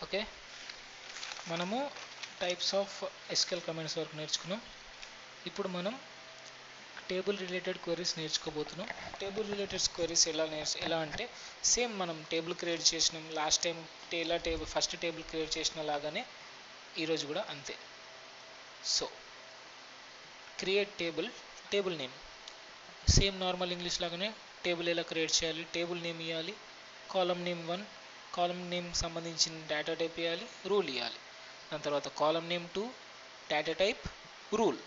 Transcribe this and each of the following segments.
Okay, మనము types of SQL commands వరకు నేర్చుకున్నాం. ఇప్పుడు మనం టేబుల్ రిలేటెడ్ క్వెరీస్ నేర్చుకోబోతున్నాం. టేబుల్ రిలేటెడ్ క్వెరీస్ ఎలా అంటే సేమ్ మనం టేబుల్ క్రియేట్ చేసినాం లాస్ట్ టైం ఎలా ఫస్ట్ టేబుల్ క్రియేట్ చేసిన లాగానే ఈరోజు కూడా అంతే. So create table name same normal English లాగానే టేబుల్ ఎలా క్రియేట్ చేయాలి, టేబుల్ నేమ్ ఇవ్వాలి, కాలం నేమ్ 1, కాలం నేమ్ సంబంధించిన డేటా టైప్ ఇవ్వాలి, రూల్ ఇవ్వాలి. దాని తర్వాత column name 2, data type, rule.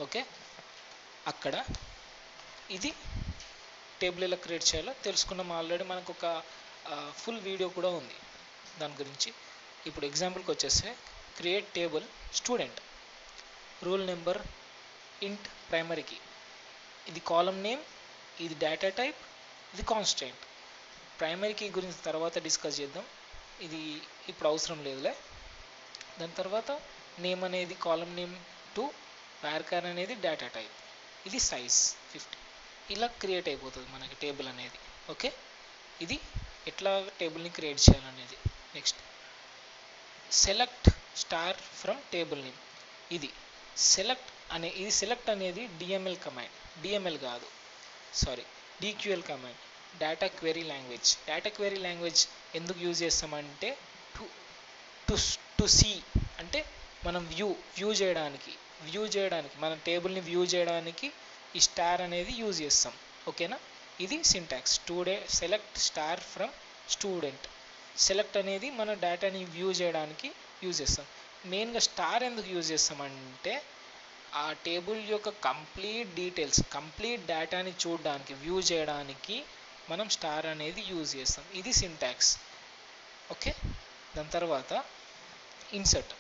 Okay, అక్కడ ఇది టేబుల్ ఎలా క్రియేట్ చేయాలో తెలుసుకున్నాం ఆల్రెడీ. మనకు ఒక ఫుల్ వీడియో కూడా ఉంది దాని గురించి. ఇప్పుడు ఎగ్జాంపుల్కి వచ్చేస్తే create table student, rule number ఇంట్ ప్రైమరీకి, ఇది కాలం నేమ్, ఇది డేటా టైప్, ఇది కాన్స్టెంట్. ప్రైమరీ కీ గురించి తర్వాత డిస్కస్ చేద్దాం, ఇది ఇప్పుడు అవసరం లేదులే. దాని తర్వాత నేమ్ అనేది కాలం నేమ్ 2, varchar అనేది డేటా టైప్, ఇది సైజ్ 50. ఇలా క్రియేట్ అయిపోతుంది మనకి టేబుల్ అనేది. ఓకే, ఇది ఎట్లా టేబుల్ని క్రియేట్ చేయాలనేది. Next select star from table name, ఇది సెలెక్ట్ అనేది డిఎంఎల్ కమాండ్, డిఎంఎల్ కాదు sorry DQL command, data query language. Data query language ఎందుకు యూజ్ చేస్తామంటే టు సీ అంటే మనం వ్యూ చేయడానికి మన టేబుల్ని వ్యూ చేయడానికి ఈ స్టార్ అనేది యూజ్ చేస్తాం. ఓకేనా, ఇది syntax. Select star from student, select అనేది మన డేటాని వ్యూ చేయడానికి యూజ్ చేస్తాం. మెయిన్గా స్టార్ ఎందుకు యూజ్ చేస్తామంటే ఆ టేబుల్ యొక్క కంప్లీట్ డీటెయిల్స్, కంప్లీట్ డేటాని చూడడానికి, వ్యూ చేయడానికి మనం స్టార్ అనేది యూజ్ చేస్తాం. ఇది సింటాక్స్. ఓకే, దాని తర్వాత ఇన్సర్ట్,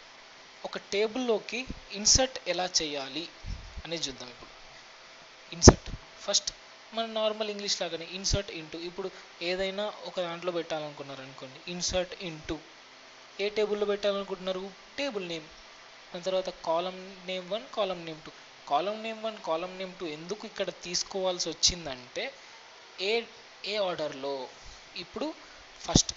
ఒక టేబుల్లోకి ఇన్సర్ట్ ఎలా చేయాలి అనేది చూద్దాం. ఇప్పుడు ఇన్సర్ట్ ఫస్ట్ మన నార్మల్ ఇంగ్లీష్ లాగానే ఇన్సర్ట్ ఇంటూ. ఇప్పుడు ఏదైనా ఒక దాంట్లో పెట్టాలనుకున్నారు అనుకోండి, ఇన్సర్ట్ ఇంటూ ఏ టేబుల్లో పెట్టాలనుకుంటున్నారు, టేబుల్ నేమ్. దాని తర్వాత కాలం నేమ్ 1, కాలం నేమ్ 2. కాలం నేమ్ 1, కాలం నేమ్ 2 ఎందుకు ఇక్కడ తీసుకోవాల్సి వచ్చిందంటే ఏ ఆర్డర్లో, ఇప్పుడు ఫస్ట్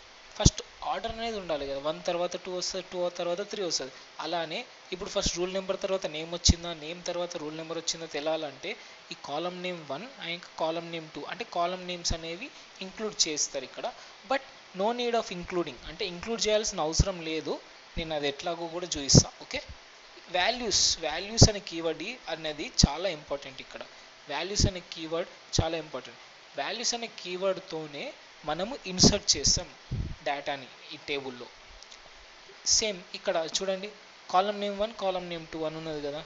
ఆర్డర్ అనేది ఉండాలి కదా, 1 తర్వాత 2 వస్తుంది, 2 తర్వాత 3 వస్తుంది. అలానే ఇప్పుడు ఫస్ట్ రూల్ నెంబర్ తర్వాత నేమ్ వచ్చిందా, నేమ్ తర్వాత రూల్ నెంబర్ వచ్చిందా తెలాలంటే ఈ column name 1 and column name 2 అంటే కాలం నేమ్స్ అనేవి ఇంక్లూడ్ చేస్తారు ఇక్కడ. But no need of including, అంటే ఇంక్లూడ్ చేయాల్సిన అవసరం లేదు. నేను అది ఎట్లాగో కూడా చూపిస్తాను. ఓకే, వాల్యూస్ అనే కీవర్డ్ అనేది చాలా ఇంపార్టెంట్ ఇక్కడ. వాల్యూస్ అనే కీవర్డ్ చాలా ఇంపార్టెంట్. వాల్యూస్ అనే కీవర్డ్తోనే మనము ఇన్సర్ట్ చేస్తాం డేటాని ఈ టేబుల్లో. సేమ్ ఇక్కడ చూడండి, కాలం నేమ్ 1, కాలం నేమ్ 2 అని ఉన్నది కదా.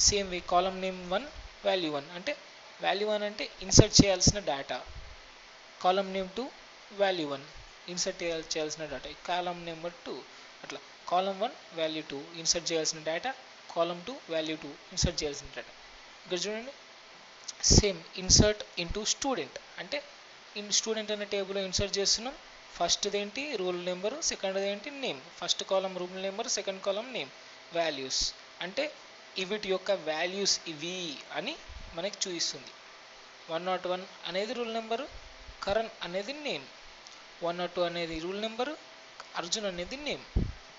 సేమ్ వే కాలం నేమ్ 1 వాల్యూ 1 అంటే వాల్యూ 1 అంటే ఇన్సర్ట్ చేయాల్సిన డేటా, కాలం నేమ్ 2 వాల్యూ 1 ఇన్సర్ట్ చేయాల్సిన డేటా, కాలం నెంబర్ 2 అట్లా. కాలం 1 వాల్యూ 2 ఇన్సర్ట్ చేయాల్సిన డేటా, కాలం 2 వాల్యూ 2 ఇన్సర్ట్ చేయాల్సిన డేటా. ఇక్కడ చూడండి, సేమ్ ఇన్సర్ట్ ఇంటూ స్టూడెంట్ అంటే స్టూడెంట్ అనే టేబుల్లో ఇన్సర్ట్ చేస్తున్నాం. ఫస్ట్ది ఏంటి, రూల్ నెంబరు, సెకండ్ది ఏంటి, నేమ్. ఫస్ట్ కాలం rule number, second column name. Values అంటే వీటి యొక్క వాల్యూస్ ఇవి అని మనకి చూపిస్తుంది. 101 అనేది రూల్ నెంబరు, కరణ్ అనేది నేమ్. 102 అనేది రూల్ నెంబరు, అర్జున్ అనేది నేమ్.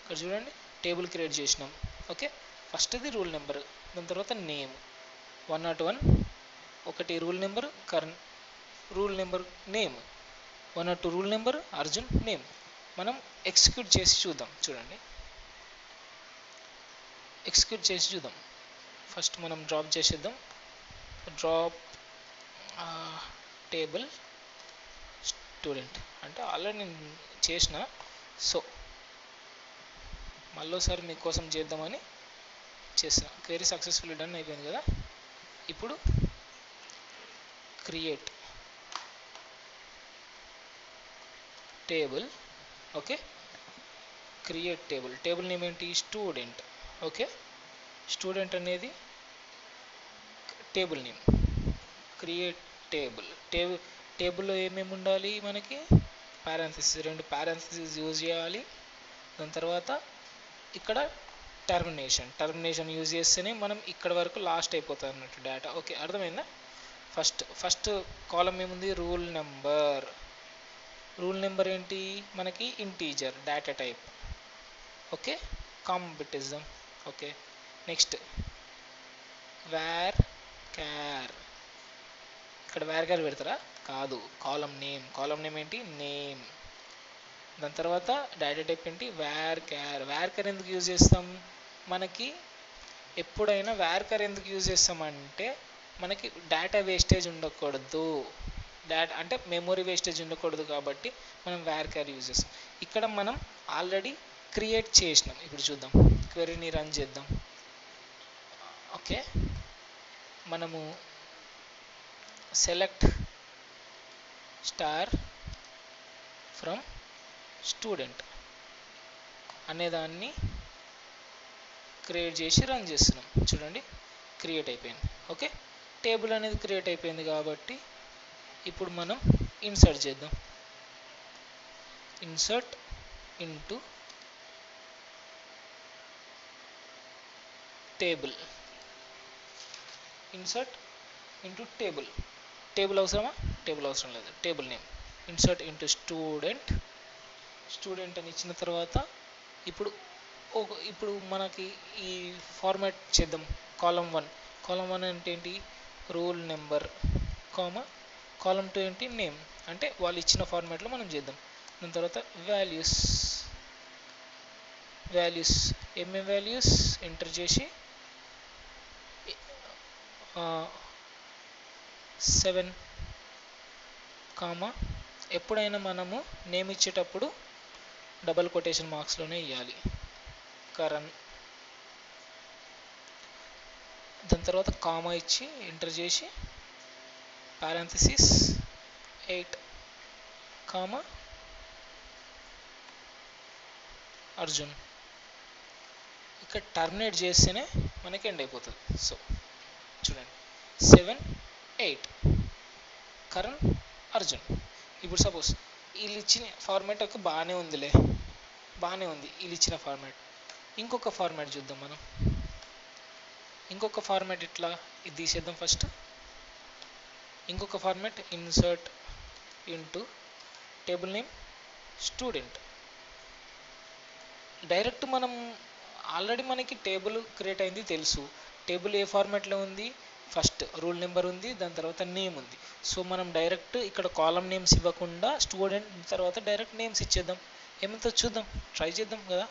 ఇక్కడ చూడండి టేబుల్ క్రియేట్ చేసినాం. ఓకే, ఫస్ట్ది రూల్ నెంబరు, దాని తర్వాత నేమ్. 101 ఒకటి rule number, Karan rule number, name. 102 rule number, Arjun name. మనం ఎగ్జిక్యూట్ చేసి చూద్దాం. చూడండి ఎగ్జిక్యూట్ చేసి చూద్దాం. ఫస్ట్ మనం డ్రాప్ చేసేద్దాం. డ్రాప్ టేబుల్ స్టూడెంట్ అంటే ఆల్రెడీ నేను చేసిన. సో మళ్ళీసారి మీకోసం చేద్దామని చేసిన. క్వెరీ సక్సెస్ఫుల్లీ డన్ అయిపోయింది కదా. ఇప్పుడు create table. Okay, create table name ఏంటి, స్టూడెంట్. ఓకే, స్టూడెంట్ అనేది టేబుల్ నేమ్. క్రియేట్ టేబుల్లో ఏమేమి ఉండాలి మనకి, పారాంథసిస్, 2 పారాంథసిస్ యూజ్ చేయాలి. దాని తర్వాత ఇక్కడ టర్మినేషన్ యూజ్ చేస్తేనే మనం ఇక్కడ వరకు లాస్ట్ అయిపోతుంది అన్నట్టు డేటా. ఓకే, అర్థమైందా. ఫస్ట్ కాలం ఏముంది, రూల్ నెంబర్. రూల్ నెంబర్ ఏంటి మనకి, ఇంటీజర్ డేటా టైప్. ఓకే, కాంపిటిజం. Okay, next varchar. ఇక్కడ వేర్ క్యార్ పెడతారా, కాదు, కాలం నేమ్ ఏంటి, నేమ్. దాని తర్వాత డేటా టైప్ ఏంటి, వేర్ క్యార్. వేర్ క్యార్ ఎందుకు యూజ్ చేస్తాం, మనకి ఎప్పుడైనా వేర్ క్యార్ ఎందుకు యూజ్ చేస్తామంటే మనకి డేటా వేస్టేజ్ ఉండకూడదు, అంటే మెమొరీ వేస్టేజ్ ఉండకూడదు కాబట్టి మనం వేర్ క్యార్ యూజ్ చేస్తాం. ఇక్కడ మనం ఆల్రెడీ క్రియేట్ చేసినాం. ఇప్పుడు చూద్దాం, క్వెరీని రన్ చేద్దాం. ఓకే, మనము సెలెక్ట్ స్టార్ ఫ్రమ్ స్టూడెంట్ అనేదాన్ని క్రియేట్ చేసి రన్ చేస్తున్నాం. చూడండి, క్రియేట్ అయిపోయింది. ఓకే, టేబుల్ అనేది క్రియేట్ అయిపోయింది కాబట్టి ఇప్పుడు మనం ఇన్సర్ట్ చేద్దాం. Insert into table. Insert into table. Table అవసరమా, టేబుల్ అవసరం లేదు. Table name insert into student అని ఇచ్చిన తర్వాత ఇప్పుడు మనకి ఈ ఫార్మాట్ చేద్దాం. కాలం 1 అంటే ఏంటి, రూల్ నెంబర్, కాలం 2 ఏంటి, నేమ్. అంటే వాళ్ళు ఇచ్చిన ఫార్మాట్లో మనం చేద్దాం. దాని తర్వాత వాల్యూస్ ఏమేం వాల్యూస్ ఎంటర్ చేసి 7, ఎప్పుడైనా మనము నేమ్ ఇచ్చేటప్పుడు డబల్ కొటేషన్ మార్క్స్లోనే ఇవ్వాలి, కరణ్. దాని తర్వాత కామా ఇచ్చి ఎంటర్ చేసి పారాంథసిస్ 8, అర్జున్. ఇక్కడ టర్మినేట్ చేస్తేనే మనకి ఎండ్ అయిపోతుంది. సో చూడండి, 7, 8 కరణ్, అర్జున్. ఇప్పుడు సపోజ్ వీళ్ళు ఇచ్చిన ఫార్మాట్ ఒక బాగానే ఉంది, వీళ్ళు ఇచ్చిన ఫార్మాట్. ఇంకొక ఫార్మాట్ చూద్దాం మనం. ఇంకొక ఫార్మాట్ ఇట్లా ఇది తీసేద్దాం ఫస్ట్. ఇంకొక format insert into table name student. Direct మనం ఆల్రెడీ మనకి టేబుల్ క్రియేట్ అయింది తెలుసు. టేబుల్ ఏ ఫార్మాట్లో ఉంది, ఫస్ట్ రూల్ నెంబర్ ఉంది, దాని తర్వాత నేమ్ ఉంది. సో మనం డైరెక్ట్ ఇక్కడ కాలం నేమ్స్ ఇవ్వకుండా స్టూడెంట్ తర్వాత డైరెక్ట్ నేమ్స్ ఇచ్చేద్దాం. ఏమంతో చూద్దాం, ట్రై చేద్దాం కదా.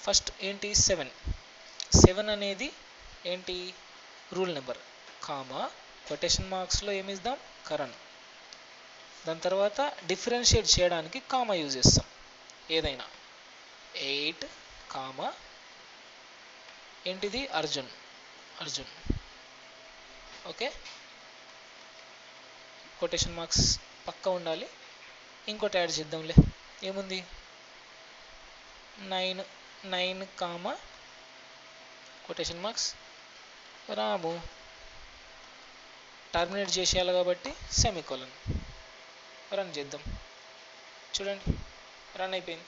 ఫస్ట్ ఏంటి, 7 అనేది ఏంటి, రూల్ నెంబర్, కొటేషన్ మార్క్స్లో ఏమి ఇద్దాం, కరణ్. దాని తర్వాత డిఫరెన్షియేట్ చేయడానికి కామా యూజ్ చేస్తాం ఏదైనా. 8, ఏంటిది, అర్జున్. ఓకే, కొటేషన్ మార్క్స్ పక్కా ఉండాలి. ఇంకోటి యాడ్ చేద్దాంలే, ఏముంది, 9, కొటేషన్ మార్క్స్ రాము. టర్మినేట్ చేసేయాలి కాబట్టి సెమీకోలన్. రన్ చేద్దాం. చూడండి, రన్ అయిపోయింది.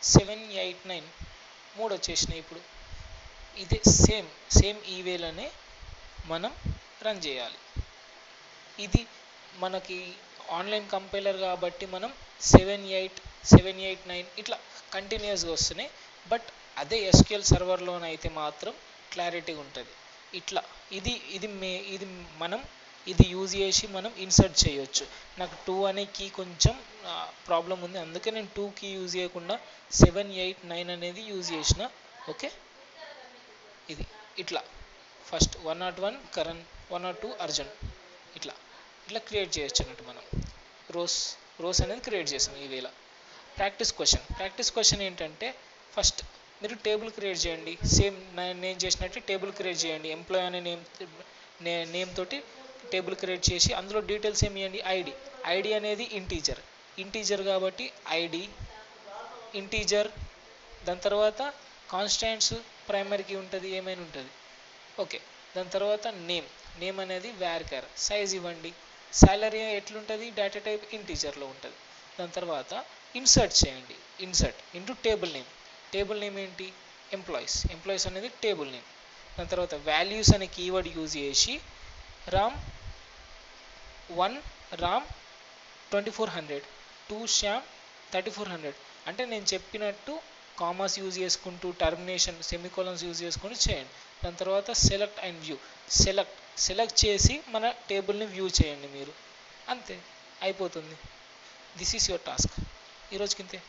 7, 8, 9 3 వచ్చేసినాయి. ఇప్పుడు ఇదే సేమ్ ఈ వేలోనే మనం రన్ చేయాలి. ఇది మనకి ఆన్లైన్ కంపైలర్ కాబట్టి మనం 7, 8, 9 ఇట్లా కంటిన్యూస్గా వస్తున్నాయి. బట్ అదే ఎస్క్యూఎల్ సర్వర్లోనైతే మాత్రం క్లారిటీగా ఉంటుంది. ఇట్లా ఇది మనం ఇది యూజ్ చేసి మనం ఇన్సర్ట్ చేయొచ్చు. నాకు 2 అనే కీ కొంచెం ప్రాబ్లం ఉంది, అందుకే నేను 2 కీ యూజ్ చేయకుండా 7, 8, 9 అనేది యూజ్ చేసిన. ఓకే, ఇది ఇట్లా ఫస్ట్ 101 కరణ్, 102 అర్జున్, ఇట్లా క్రియేట్ చేయొచ్చు అన్నట్టు. మనం రోస్ అనేది క్రియేట్ చేసాం ఈ వేళ. ప్రాక్టీస్ క్వశ్చన్ ఏంటంటే, ఫస్ట్ మీరు టేబుల్ క్రియేట్ చేయండి. సేమ్ నేను చేసినట్టు టేబుల్ క్రియేట్ చేయండి. ఎంప్లాయ్ అనే నేమ్ తోటి టేబుల్ క్రియేట్ చేసి అందులో డీటెయిల్స్ ఏమి ఇవ్వండి, ఐడి అనేది ఇంటీజర్ కాబట్టి ఐడి ఇంటీజర్. దాని తర్వాత కాన్స్టాంట్స్ ప్రైమరీకి ఉంటుంది, ఏమైనా ఉంటుంది. ఓకే, దాని తర్వాత నేమ్ అనేది వేర్కర్, సైజ్ ఇవ్వండి. సాలరీ ఎట్లుంటుంది, డేటా టైప్ ఇంటీజర్లో ఉంటుంది. దాని తర్వాత ఇన్సర్ట్ చేయండి, ఇన్సర్ట్ ఇంటూ టేబుల్ నేమ్ ఏంటి, ఎంప్లాయీస్ అనేది టేబుల్ నేమ్. దాని తర్వాత వాల్యూస్ అనే కీవర్డ్ యూజ్ చేసి రామ్ 1 రామ్ 2400, 2 శ్యామ్ 3400. అంటే నేను చెప్పినట్టు కామాస్ యూజ్ చేసుకుంటూ టర్మినేషన్ సెమికోలన్స్ యూజ్ చేసుకొని చేయండి. దాని తర్వాత సెలెక్ట్ అండ్ వ్యూ, సెలెక్ట్ చేసి మన టేబుల్ని వ్యూ చేయండి మీరు, అంతే అయిపోతుంది. This is your task. ఈరోజుకి ఇంతే.